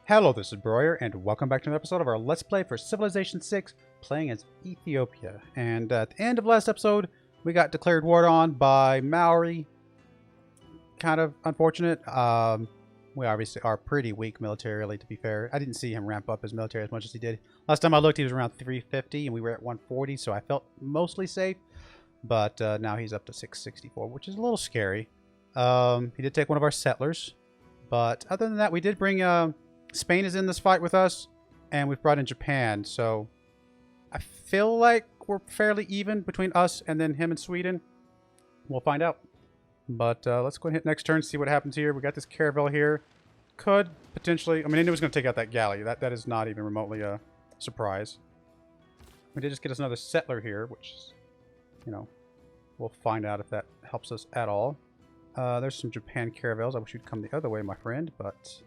Hello, this is Broyar, and welcome back to another episode of our Let's Play for Civilization 6, playing as Ethiopia. And at the end of last episode, we got declared war on by Maori. Kind of unfortunate. We obviously are pretty weak militarily, to be fair. I didn't see him ramp up his military as much as he did. Last time I looked, he was around 350, and we were at 140, so I felt mostly safe. But now he's up to 664, which is a little scary. He did take one of our settlers. But other than that, we did bring... Spain is in this fight with us, and we've brought in Japan, so I feel like we're fairly even between us and then him and Sweden. We'll find out. But let's go ahead and hit next turn, see what happens here. We got this caravel here. Could potentially... I mean, I knew it was going to take out that galley. That is not even remotely a surprise. We did just get us another settler here, which is, you know, we'll find out if that helps us at all. There's some Japan caravels. I wish you'd come the other way, my friend, but...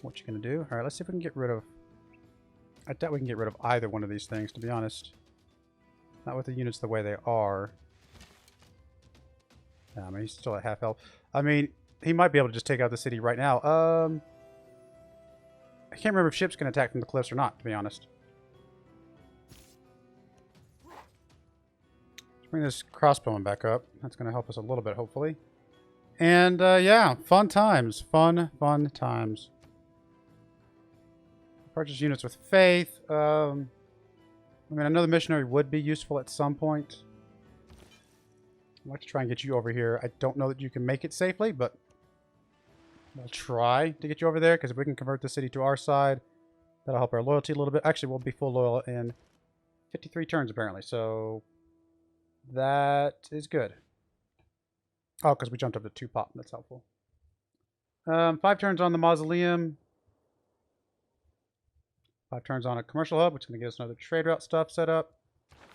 What you gonna do? Alright, let's see if we can get rid of... I doubt we can get rid of either one of these things, to be honest. Not with the units the way they are. Yeah, I mean, he's still at half health. I mean, he might be able to just take out the city right now. I can't remember if ships can attack from the cliffs or not, to be honest. Let's bring this crossbowman back up. That's gonna help us a little bit, hopefully. And, yeah, fun times. Fun times. Purchase units with faith. I mean, I know the missionary would be useful at some point. I'd like to try and get you over here. I don't know that you can make it safely, but we'll try to get you over there, because if we can convert the city to our side, that'll help our loyalty a little bit. Actually, we'll be full loyal in 53 turns, apparently, so that is good. Oh, because we jumped up to 2 pop. That's helpful. 5 turns on the mausoleum. 5 turns on a commercial hub, which is going to get us another trade route stuff set up.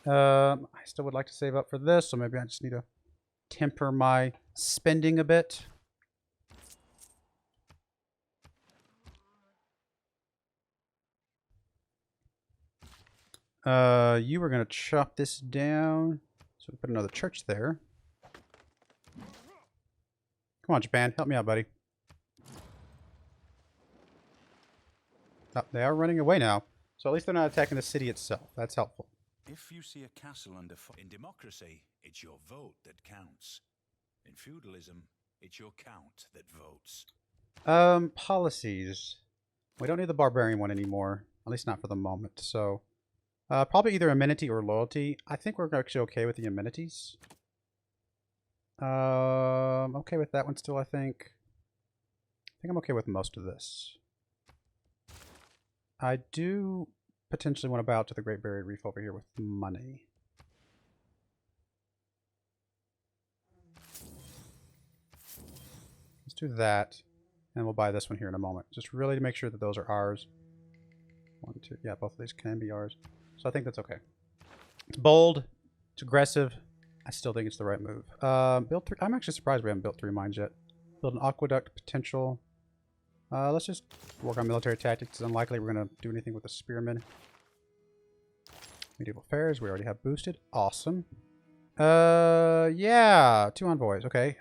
I still would like to save up for this, so maybe I just need to temper my spending a bit. You were going to chop this down. So we put another church there. Come on, Japan. Help me out, buddy. Oh, they are running away now. So at least they're not attacking the city itself. That's helpful. If you see a castle under fire... In democracy, it's your vote that counts. In feudalism, it's your count that votes. Policies. We don't need the barbarian one anymore. At least not for the moment. So, probably either amenity or loyalty. I think we're actually okay with the amenities. Okay with that one still, I think. I think I'm okay with most of this. I do potentially want to bow out to the Great Barrier Reef over here with money. Let's do that. And we'll buy this one here in a moment. Just really to make sure that those are ours. 1, 2. Yeah, both of these can be ours. So I think that's okay. It's bold. It's aggressive. I still think it's the right move. Build 3. I'm actually surprised we haven't built 3 mines yet. Build an aqueduct potential. Let's just work on military tactics. It's unlikely we're going to do anything with the spearmen. Medieval fairs, we already have boosted. Awesome. Yeah, 2 envoys. Okay.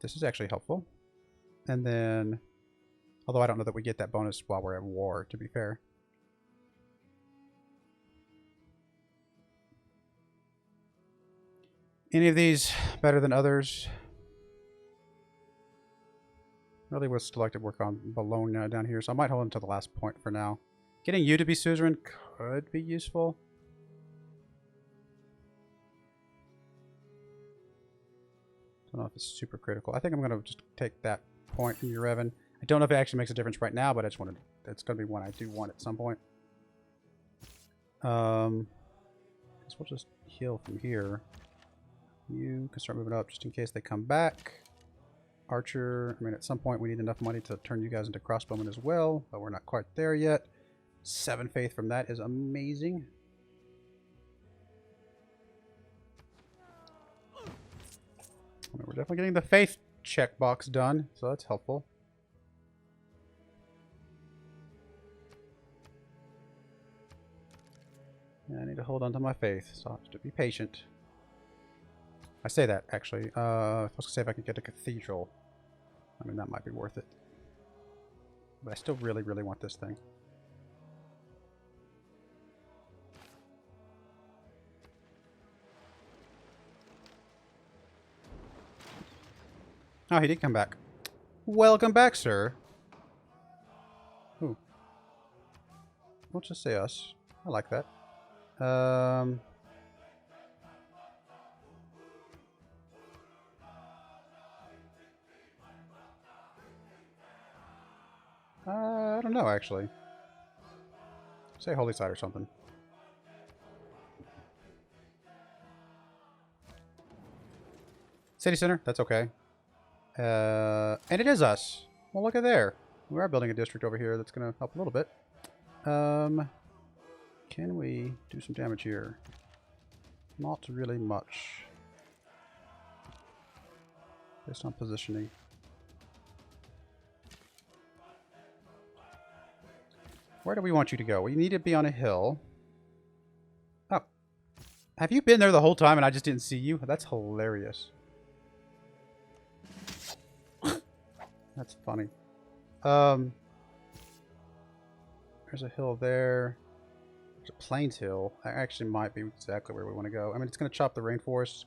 This is actually helpful. And then, although I don't know that we get that bonus while we're at war, to be fair. Any of these better than others? Really was selected work on Bologna down here, so I might hold him to the last point for now. Getting you to be suzerain could be useful. Don't know if it's super critical. I think I'm going to just take that point in Yerevan. I don't know if it actually makes a difference right now, but I just wanted... It's going to be one I do want at some point. I guess we'll just heal from here. You can start moving up just in case they come back. Archer, I mean, at some point we need enough money to turn you guys into crossbowmen as well, but we're not quite there yet. 7 faith from that is amazing. I mean, we're definitely getting the faith checkbox done, so that's helpful. Yeah, I need to hold on to my faith, so I'll have to be patient. I say that, actually. I was going to say if I can get a cathedral. I mean, that might be worth it. But I still really, really want this thing. Oh, he did come back. Welcome back, sir. Ooh. We'll just say us. I like that. I don't know, actually. Say holy side or something. City center, that's okay. And it is us. Well, look at there. We are building a district over here that's going to help a little bit. Can we do some damage here? Not really much. Based on positioning. Where do we want you to go? We need to be on a hill. Oh. Have you been there the whole time and I just didn't see you? That's hilarious. That's funny. There's a hill there. There's a plains hill. That actually might be exactly where we want to go. I mean, it's going to chop the rainforest,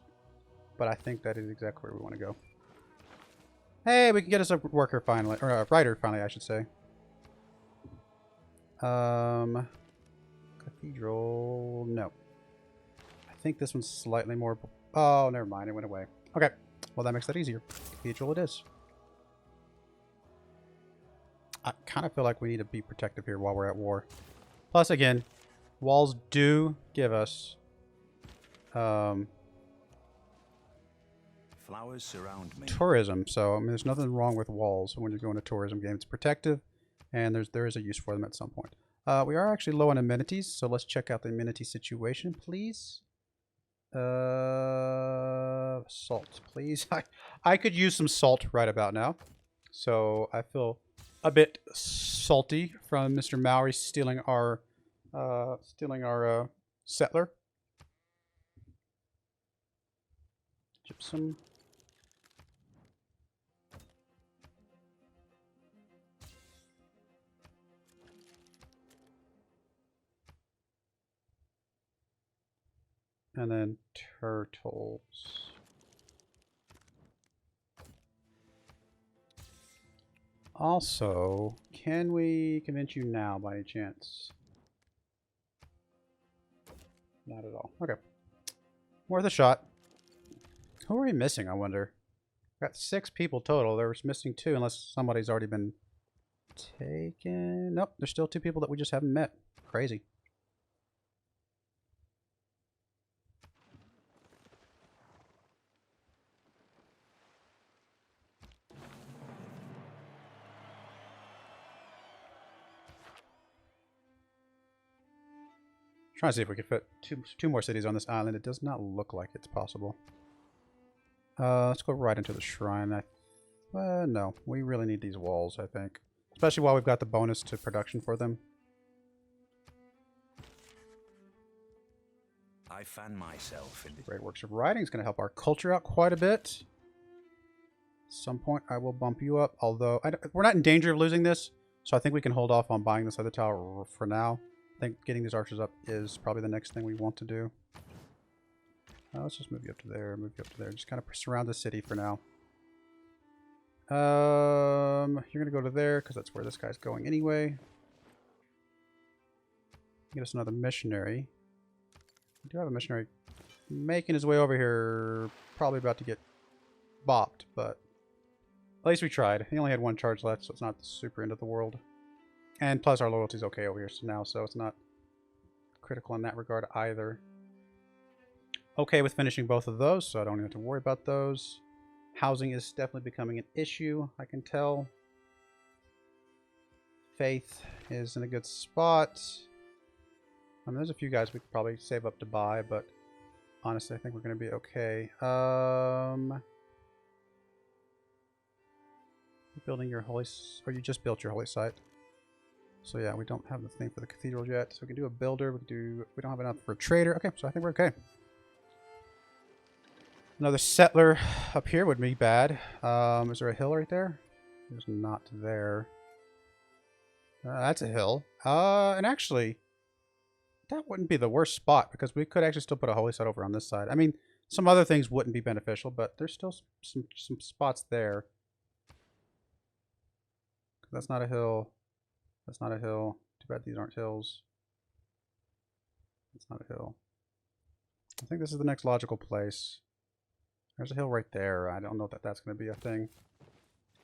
but I think that is exactly where we want to go. Hey, we can get us a worker finally, or a writer finally, I should say. Cathedral, no. I think this one's slightly more... Oh, never mind, it went away. Okay, well that makes that easier. Cathedral it is. I kind of feel like we need to be protective here while we're at war. Plus, again, walls do give us... Flowers surround me. tourism, so I mean, there's nothing wrong with walls when you're going to a tourism game. It's protective, and there is a use for them at some point. We are actually low on amenities, so let's check out the amenity situation, please. Salt, please. I could use some salt right about now, so I feel a bit salty from Mr. Maori stealing our settler. Gypsum. And then turtles. Also, can we convince you now by any chance? Not at all. Okay. Worth a shot. Who are we missing, I wonder? Got 6 people total. There was missing 2 unless somebody's already been taken. Nope, there's still 2 people that we just haven't met. Crazy. Trying to see if we could fit two more cities on this island. It does not look like it's possible. Let's go right into the shrine. No, we really need these walls, I think. Especially while we've got the bonus to production for them. I fan myself in Great works of writing is going to help our culture out quite a bit. At some point, I will bump you up. Although, we're not in danger of losing this. So I think we can hold off on buying this other tower for now. I think getting these archers up is probably the next thing we want to do. Let's just move you up to there, move you up to there. Just kind of surround the city for now. You're going to go to there because that's where this guy's going anyway. Get us another missionary. We do have a missionary making his way over here. Probably about to get bopped, but at least we tried. He only had 1 charge left, so it's not the super end of the world. And plus our loyalty's okay over here now, so it's not critical in that regard either. Okay with finishing both of those, so I don't have to worry about those. Housing is definitely becoming an issue, I can tell. Faith is in a good spot. I mean, there's a few guys we could probably save up to buy, but honestly, I think we're going to be okay. Building your holy... Or you just built your holy site. So yeah, we don't have the thing for the cathedral yet. So we can do a builder. We don't have enough for a trader. Okay, so I think we're okay. Another settler up here would be bad. Is there a hill right there? There's not there. That's a hill. And actually, that wouldn't be the worst spot because we could actually still put a holy site over on this side. I mean, some other things wouldn't be beneficial, but there's still some spots there. That's not a hill. That's not a hill. Too bad these aren't hills. That's not a hill. I think this is the next logical place. There's a hill right there. I don't know that that's going to be a thing.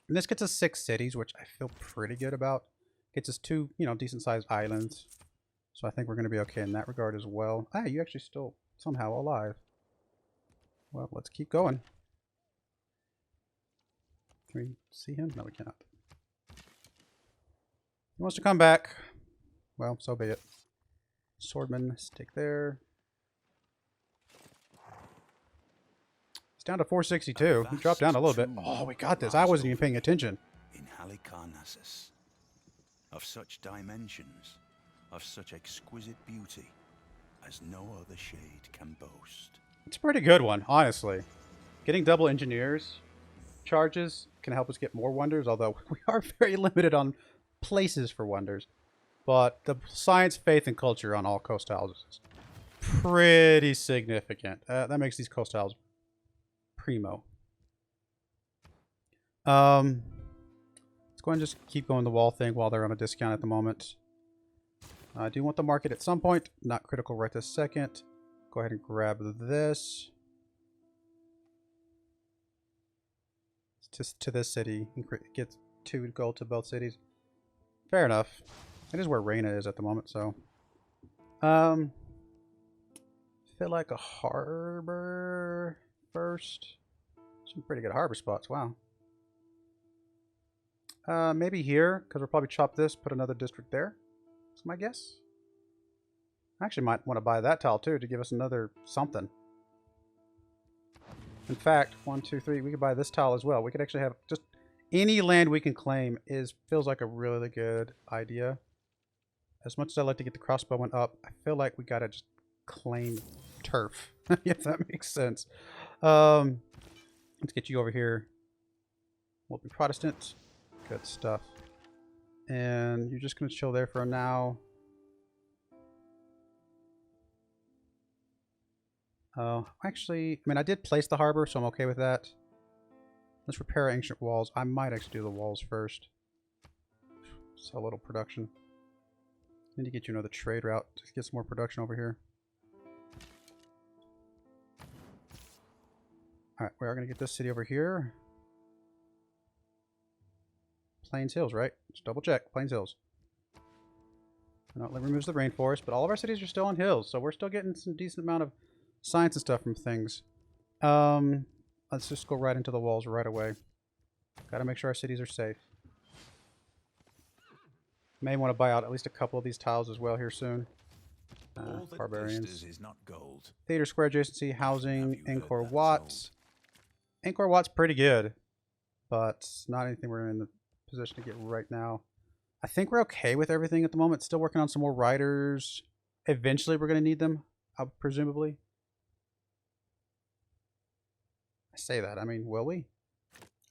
And this gets us 6 cities, which I feel pretty good about. Gets us 2, you know, decent-sized islands. So I think we're going to be okay in that regard as well. Ah, you actually still somehow alive. Well, let's keep going. Can we see him? No, we cannot. He wants to come back. Well, so be it. Swordman, stick there. It's down to 462. He dropped down a little bit. Oh, we got this. I wasn't even paying attention. In Halicarnassus, of such dimensions, of such exquisite beauty, as no other shade can boast. It's a pretty good one, honestly. Getting double engineers charges can help us get more wonders, although we are very limited on places for wonders. But the science, faith, and culture on all coast tiles is pretty significant. That makes these coast tiles primo. Let's go ahead and just keep going the wall thing while they're on a discount at the moment. I do want the market at some point. Not critical right this second. Go ahead and grab this. Just to this city. Get 2 gold to both cities. Fair enough. It is where Reina is at the moment, so. Feel like a harbor first. Some pretty good harbor spots, wow. Maybe here, because we'll probably chop this, put another district there. That's my guess. I actually might want to buy that tile too to give us another something. In fact, 1, 2, 3, we could buy this tile as well. We could actually have just any land we can claim feels like a really good idea. As much as I like to get the crossbowman up, I feel like we gotta just claim turf. If that makes sense. Let's get you over here. We'll be Protestant. Good stuff. And you're just gonna chill there for now. Actually, I mean, I did place the harbor, so I'm okay with that. Let's repair ancient walls. I might actually do the walls first. Sell a little production. Need to get you another trade route to get some more production over here. Alright, we are going to get this city over here. Plains Hills, right? Just double check. Plains Hills. No, it removes the rainforest, but all of our cities are still on hills, so we're still getting some decent amount of science and stuff from things. Let's just go right into the walls right away. Gotta make sure our cities are safe. May want to buy out at least a couple of these tiles as well here soon. Barbarians. Is not gold. Theater Square adjacency, housing, Angkor Wat. Angkor Wat's pretty good, but not anything we're in the position to get right now. I think we're okay with everything at the moment. Still working on some more riders. Eventually we're going to need them, presumably. I say that. I mean, will we?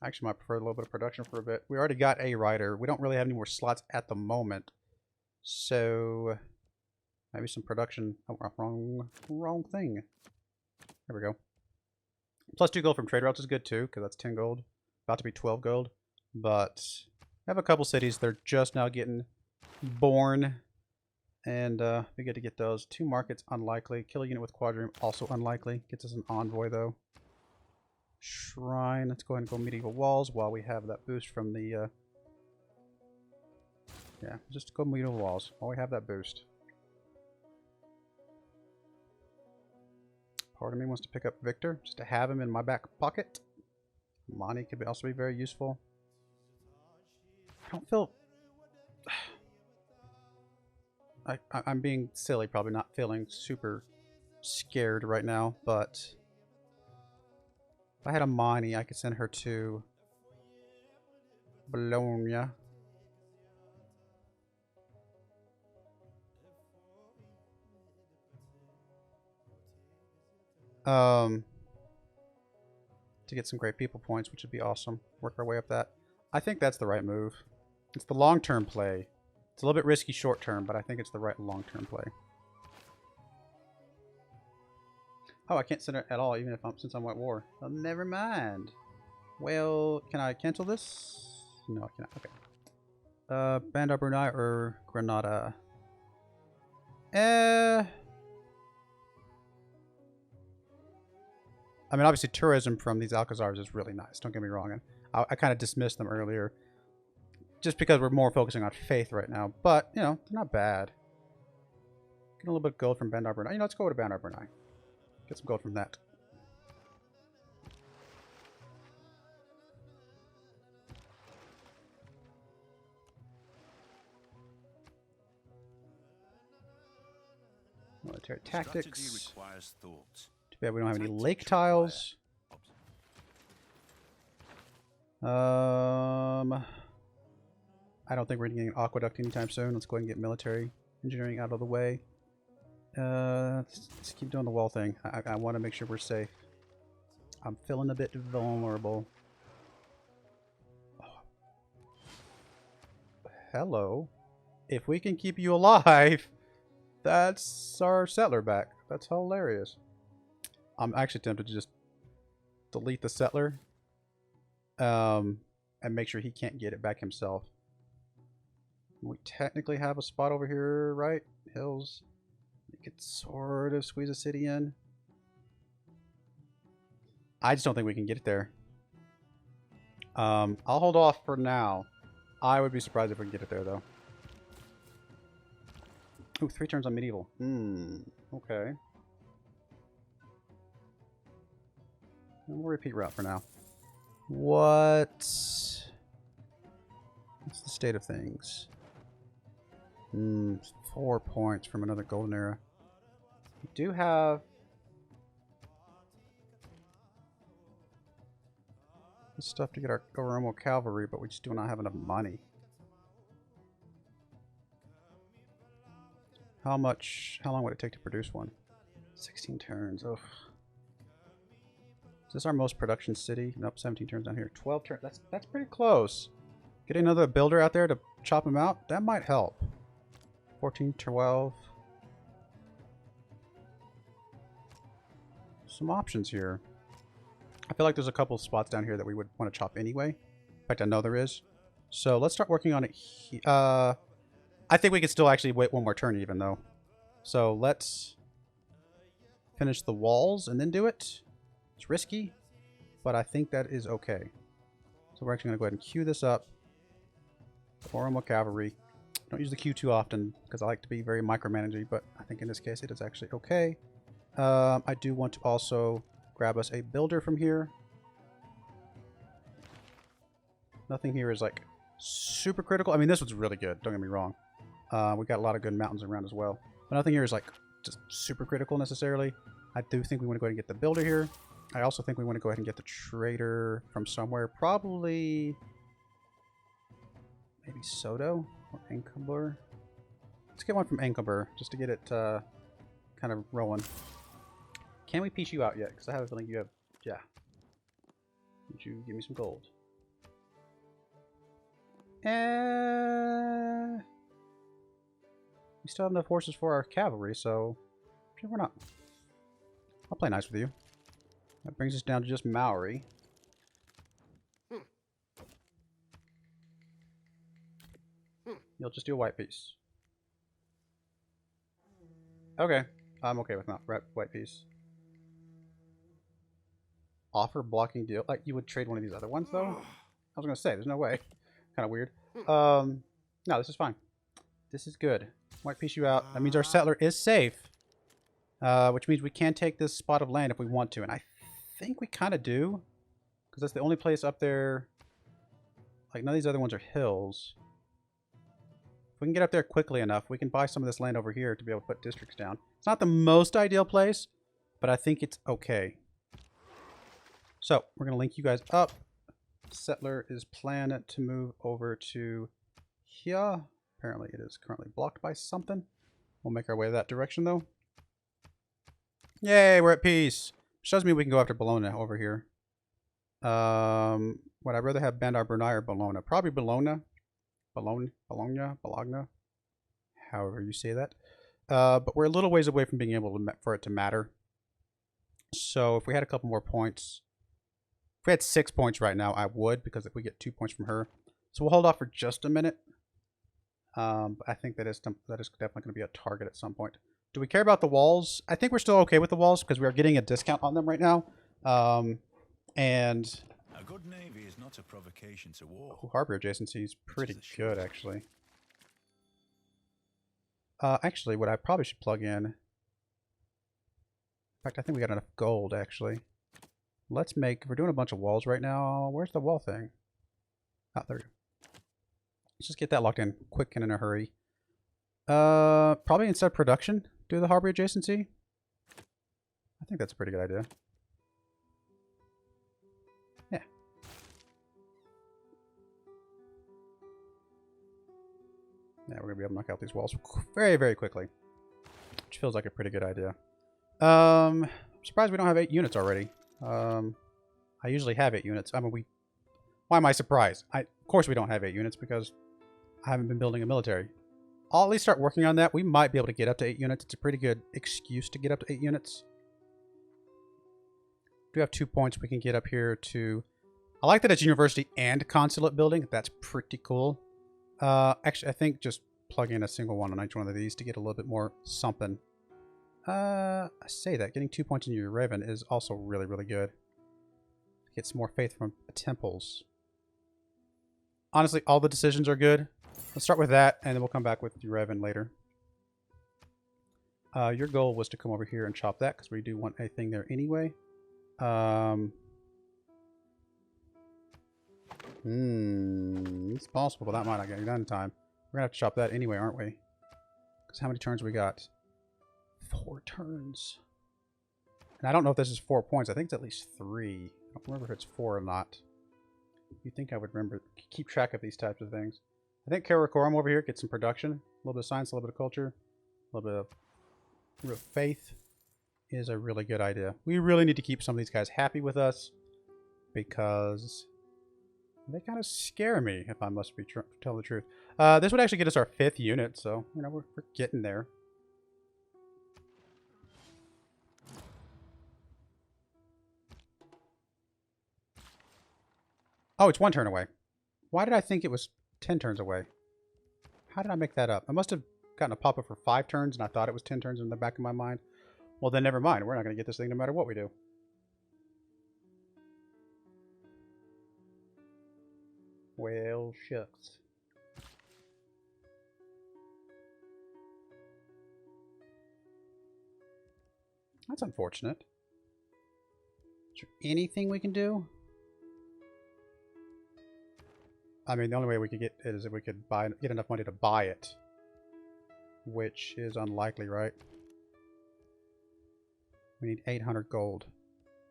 I actually might prefer a little bit of production for a bit. We already got a rider. We don't really have any more slots at the moment. So maybe some production. Oh, wrong thing. There we go. Plus 2 gold from trade routes is good too, because that's 10 gold. About to be 12 gold. But I have a couple cities. They're just now getting born. And we get to get those. 2 markets, unlikely. Kill a unit with quadroom, also unlikely. Gets us an envoy though. Shrine. Let's go ahead and go medieval walls while we have that boost from the yeah, just go medieval walls while we have that boost. Part of me wants to pick up Victor just to have him in my back pocket. Monty could also be very useful. I don't feel I'm being silly, probably not feeling super scared right now, but if I had a Monty, I could send her to Bologna. To get some great people points, which would be awesome. Work our way up that. I think that's the right move. It's the long-term play. It's a little bit risky short term, but I think it's the right long term play. Oh, I can't send it at all, even if since I'm at war. Oh, never mind. Well, can I cancel this? No, I cannot. Okay. Bandar Brunei or Granada? I mean, obviously, tourism from these Alcazars is really nice. Don't get me wrong. And I kind of dismissed them earlier, just because we're more focusing on faith right now. But you know, they're not bad. Get a little bit of gold from Bandar Brunei. You know, let's go to Bandar Brunei. Get some gold from that. Military tactics. Too bad we don't have any lake tiles. I don't think we're getting an aqueduct anytime soon. Let's go ahead and get military engineering out of the way. Let's keep doing the wall thing. I want to make sure we're safe. I'm feeling a bit vulnerable. Oh. Hello. If we can keep you alive, that's our settler back. That's hilarious. I'm actually tempted to just delete the settler. And make sure he can't get it back himself. We technically have a spot over here, right? Hills. We could sort of squeeze a city in. I just don't think we can get it there. I'll hold off for now. I would be surprised if we can get it there, though. Ooh, 3 turns on medieval. Okay. And we'll repeat route for now. What's the state of things? 4 points from another golden era. We do have this stuff to get our Oromo cavalry, but we just do not have enough money. How long would it take to produce one? 16 turns. Oh. Is this our most production city? Nope, 17 turns down here. 12 turns. That's pretty close. Getting another builder out there to chop them out, that might help. 14, 12. Some options here. I feel like there's a couple spots down here that we would want to chop anyway. In fact, I know there is. So let's start working on it. I think we could still actually wait one more turn even though. So let's finish the walls and then do it. It's risky, but I think that is okay. So we're actually going to go ahead and queue this up. Oromo cavalry. Don't use the queue too often because I like to be very micromanaging, but I think in this case it is actually okay. I do want to also grab us a builder from here. Nothing here is like super critical. I mean, this one's really good. Don't get me wrong. We got a lot of good mountains around as well. But nothing here is like just super critical necessarily. I do think we want to go ahead and get the builder here. I also think we want to go ahead and get the trader from somewhere. Probably maybe Soto or Ankabur. Let's get one from Ankabur just to get it kind of rolling. Can we piece you out yet? Because I have a feeling you have... Yeah. Would you give me some gold? We still have enough horses for our cavalry, so... Sure, we're not. I'll play nice with you. That brings us down to just Maori. You'll just do a white piece. Okay. I'm okay with not white piece. Offer blocking deal. Like, you would trade one of these other ones, though? I was going to say, there's no way. Kind of weird. No, this is fine. This is good. White piece you out. That means our settler is safe. Which means we can take this spot of land if we want to. And I think we kind of do. Because that's the only place up there. Like, none of these other ones are hills. If we can get up there quickly enough, we can buy some of this land over here to be able to put districts down. It's not the most ideal place, but I think it's okay. So, we're going to link you guys up. Settler is planned to move over to here. Apparently it is currently blocked by something. We'll make our way that direction though. Yay, we're at peace. Shows me we can go after Bologna over here. Would I rather have Bandar Brunei or Bologna? Probably Bologna. Bologna. however you say that. But we're a little ways away from being able to for it to matter. So if we had a couple more points, if we had 6 points right now, I would, because if we get 2 points from her. So we'll hold off for just a minute. But I think that is definitely going to be a target at some point. Do we care about the walls? I think we're still okay with the walls because we are getting a discount on them right now. And a good navy is not a provocation to war. Harbor adjacency is pretty good, actually. Actually, what I probably should plug in. In fact, I think we got enough gold, actually. Let's make, we're doing a bunch of walls right now. Where's the wall thing? Oh, there we go. Let's just get that locked in quick and in a hurry. Probably instead of production, do the harbor adjacency. I think that's a pretty good idea. Yeah. Yeah, we're going to be able to knock out these walls very, very quickly. Which feels like a pretty good idea. I'm surprised we don't have 8 units already. I usually have 8 units. I mean, why am I surprised? Of course we don't have 8 units because I haven't been building a military. I'll at least start working on that. We might be able to get up to 8 units. It's a pretty good excuse to get up to 8 units. We do have 2 points we can get up here to... I like that it's university and consulate building. That's pretty cool. Actually, I think just plug in a single one on each one of these to get a little bit more something. I say that. Getting 2 points in your Raven is also really, really good. Get some more faith from temples. Honestly, all the decisions are good. Let's start with that, and then we'll come back with your Raven later. Your goal was to come over here and chop that, because we do want a thing there anyway. It's possible, but that might not get done in time. We're going to have to chop that anyway, aren't we? Because how many turns we got? 4 turns. And I don't know if this is 4 points. I think it's at least 3. I don't remember if it's 4 or not. You'd think I would remember, keep track of these types of things. I think Karakoram over here gets some production. A little bit of science, a little bit of culture, a little bit of real faith is a really good idea. We really need to keep some of these guys happy with us because they kind of scare me, if I must be tell the truth. This would actually get us our 5th unit, so, you know, we're getting there. Oh, it's 1 turn away. Why did I think it was 10 turns away? How did I make that up? I must have gotten a pop-up for 5 turns, and I thought it was 10 turns in the back of my mind. Well, then never mind. We're not going to get this thing no matter what we do. Well, shucks. That's unfortunate. Is there anything we can do? I mean, the only way we could get it is if we could get enough money to buy it. Which is unlikely, right? We need 800 gold.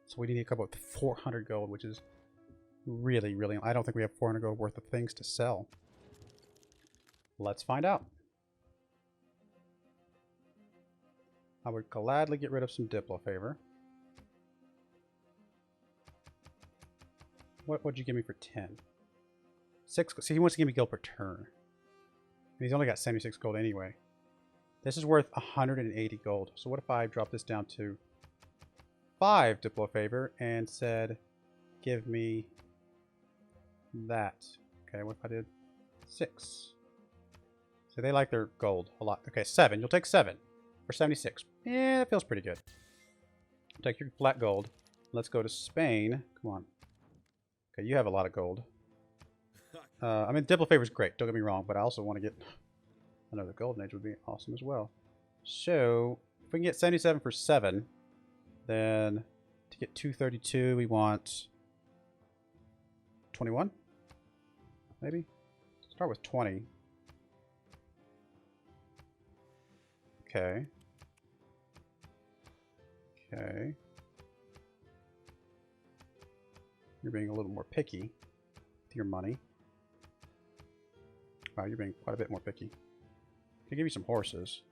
So we need to come up with 400 gold, which is really, really... I don't think we have 400 gold worth of things to sell. Let's find out. I would gladly get rid of some Diplo favor. What'd you give me for 10? 6. See, he wants to give me gold per turn. And he's only got 76 gold anyway. This is worth 180 gold. So what if I drop this down to 5 Diplo favor and said, give me that. Okay, what if I did 6? So they like their gold a lot. Okay, 7. You'll take 7 for 76. Yeah, that feels pretty good. Take your flat gold. Let's go to Spain. Come on. Okay, you have a lot of gold. I mean, Diplo favor is great. Don't get me wrong, but I also want to get another golden age would be awesome as well. So if we can get 77 for 7, then to get 232, we want 21. Maybe start with 20. Okay. Okay. You're being a little more picky with your money. Wow, you're being quite a bit more picky. Can give you some horses.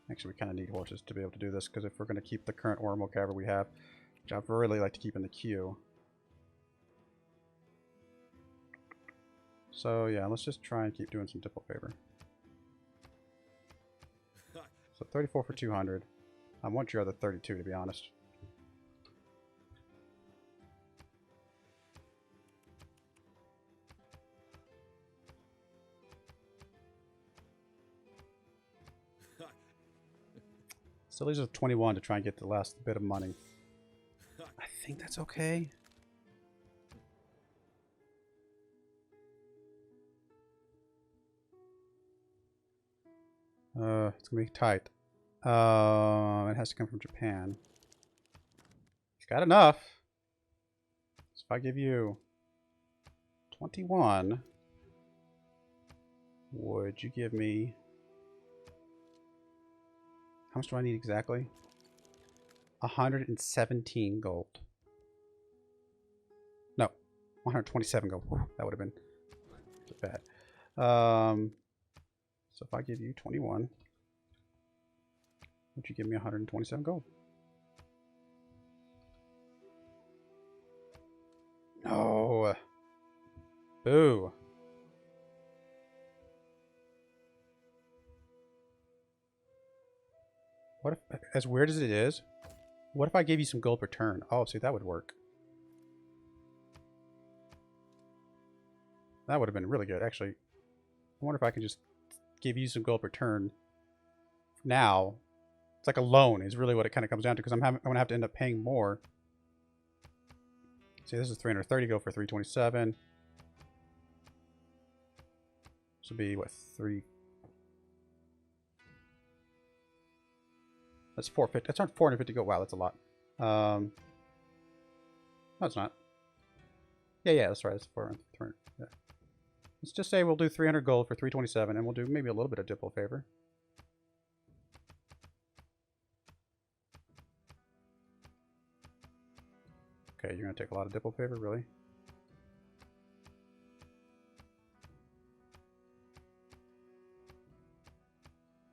Actually, we kind of need horses to be able to do this, because if we're going to keep the current Oromo cavalry we have, which I'd really like to keep in the queue. So yeah, let's just try and keep doing some diplo favor. So 34 for 200. I want your other 32 to be honest. Still uses 21 to try and get the last bit of money. I think that's okay. It's gonna be tight. It has to come from Japan. He's got enough. So if I give you 21, would you give me... How much do I need exactly? 117 gold. No, 127 gold. Whew, that would have been bad. So if I give you 21, would you give me 127 gold? No. Boo. What if, as weird as it is, what if I gave you some gold per turn? Oh, see, that would work. That would have been really good, actually. I wonder if I can just give you some gold per turn now. It's like a loan is really what it kind of comes down to, because I'm going to have to end up paying more. See, this is 330 gold for 327. This will be, what, 3... That's 450. That's around 450 gold. Wow, that's a lot. No, it's not. Yeah, that's right. That's 400. Yeah. Let's just say we'll do 300 gold for 327, and we'll do maybe a little bit of diplo favor. Okay, you're gonna take a lot of diplo favor, really?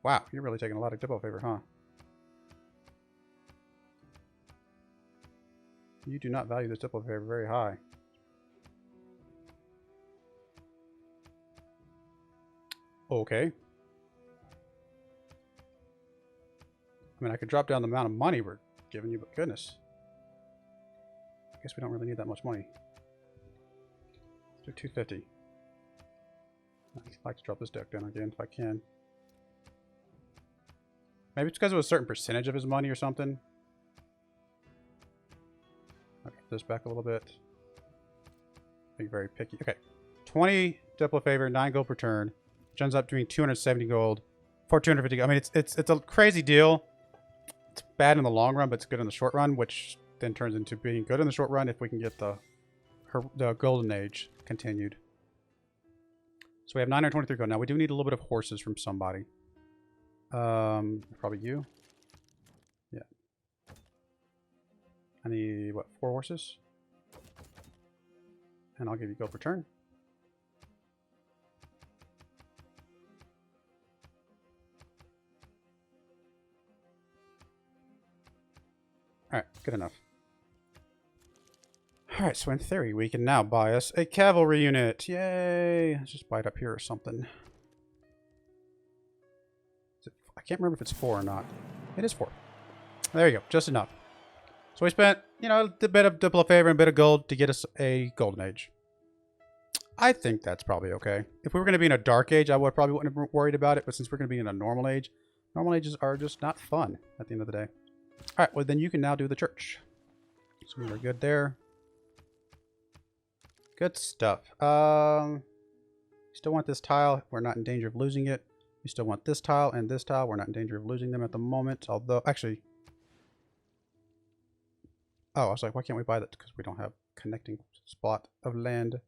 Wow, you're really taking a lot of diplo favor, huh? You do not value this diplo favor very high. Okay. I mean, I could drop down the amount of money we're giving you, but goodness. I guess we don't really need that much money. Let's do 250. I'd like to drop this deck down again if I can. Maybe it's because it was a certain percentage of his money or something. I'll get this back a little bit. Being very picky. Okay. 20 diplo favor, 9 gold per turn. Which ends up doing 270 gold for 250 gold. I mean, it's a crazy deal. It's bad in the long run, but it's good in the short run, which then turns into being good in the short run if we can get the golden age continued. So we have 923 gold. Now we do need a little bit of horses from somebody. Probably you. Yeah. I need, what, 4 horses? And I'll give you gold per turn. Alright, good enough. Alright, so in theory, we can now buy us a cavalry unit. Yay! Let's just buy it up here or something. I can't remember if it's 4 or not. It is 4. There you go, just enough. So we spent, you know, a bit of diplo favor and a bit of gold to get us a golden age. I think that's probably okay. If we were going to be in a dark age, I would probably wouldn't have worried about it, but since we're going to be in a normal ages are just not fun at the end of the day. Alright, well then you can now do the church. So we're good there. Good stuff. Still want this tile. We're not in danger of losing it. We still want this tile and this tile. We're not in danger of losing them at the moment. Although, actually... Oh, I was like, why can't we buy that? Because we don't have connecting spot of land.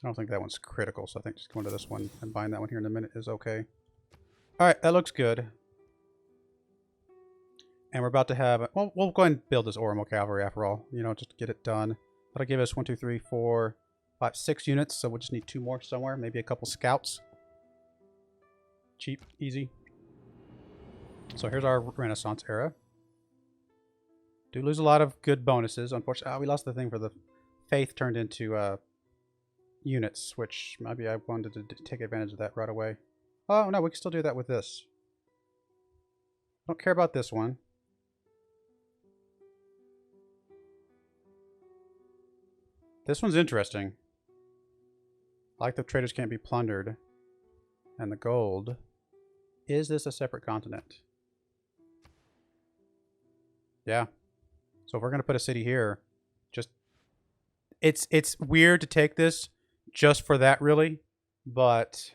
I don't think that one's critical, so I think just going to this one and buying that one here in a minute is okay. Alright, that looks good. And we're about to have... Well, we'll go ahead and build this Oromo Cavalry after all. You know, just to get it done. That'll give us 1, 2, 3, 4, 5, 6 units. So we'll just need 2 more somewhere. Maybe a couple scouts. Cheap, easy. So here's our Renaissance era. Do lose a lot of good bonuses. Unfortunately, we lost the thing for the faith turned into units, which maybe I wanted to take advantage of that right away. Oh, no, we can still do that with this. Don't care about this one. This one's interesting. Like the traders can't be plundered. And the gold. Is this a separate continent? Yeah. So if we're going to put a city here, just... It's weird to take this just for that, really. But...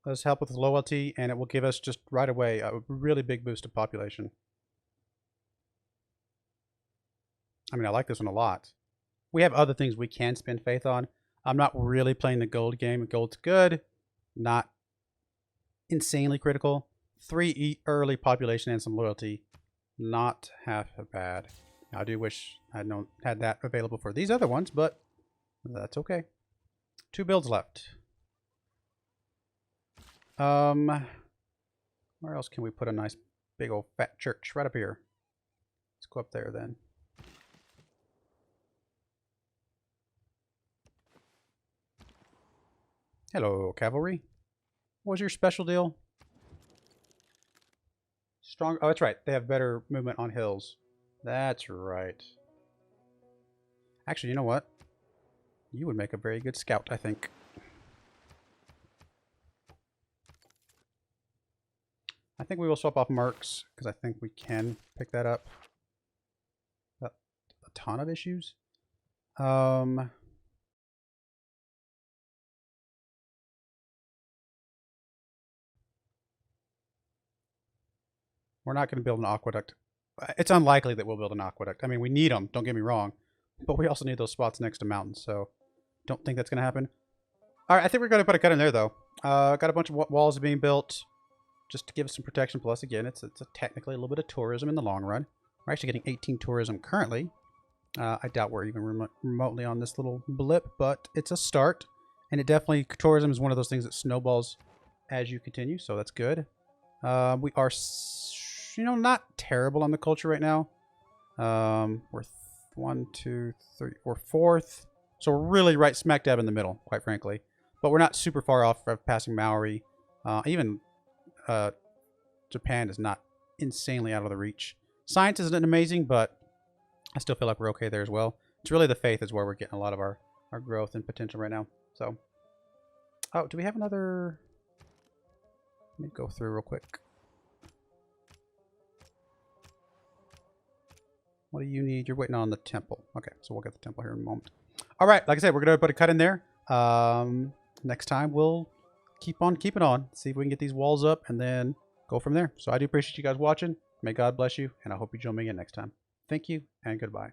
let's help with loyalty, and it will give us just right away a really big boost of population. I mean, I like this one a lot. We have other things we can spend faith on. I'm not really playing the gold game. Gold's good. Not insanely critical. 3 early population and some loyalty. Not half bad. I do wish I had that available for these other ones, but that's okay. 2 builds left. Where else can we put a nice big old fat church? Right up here. Let's go up there then. Hello, cavalry. What was your special deal? Strong. Oh, that's right. They have better movement on hills. That's right. Actually, you know what? You would make a very good scout, I think. I think we will swap off mercs, because I think we can pick that up. A ton of issues. We're not going to build an aqueduct. It's unlikely that we'll build an aqueduct. I mean, we need them, don't get me wrong. But we also need those spots next to mountains, so don't think that's going to happen. All right, I think we're going to put a cut in there, though. Got a bunch of walls being built just to give us some protection. Plus, again, it's technically a little bit of tourism in the long run. We're actually getting 18 tourism currently. I doubt we're even remotely on this little blip, but it's a start. And it definitely, tourism is one of those things that snowballs as you continue, so that's good. We are, you know, not terrible on the culture right now. We're 1, 2, 3, we're 4th. So we're really right smack dab in the middle, quite frankly. But we're not super far off of passing Maori. Even Japan is not insanely out of the reach. Science isn't amazing, but I still feel like we're okay there as well. It's really the faith is where we're getting a lot of our growth and potential right now. So, oh, do we have another... Let me go through real quick. What do you need? You're waiting on the temple. Okay, so we'll get the temple here in a moment. All right, like I said, we're going to put a cut in there. Next time, we'll keep on keeping on. See if we can get these walls up and then go from there. So I do appreciate you guys watching. May God bless you, and I hope you join me again next time. Thank you, and goodbye.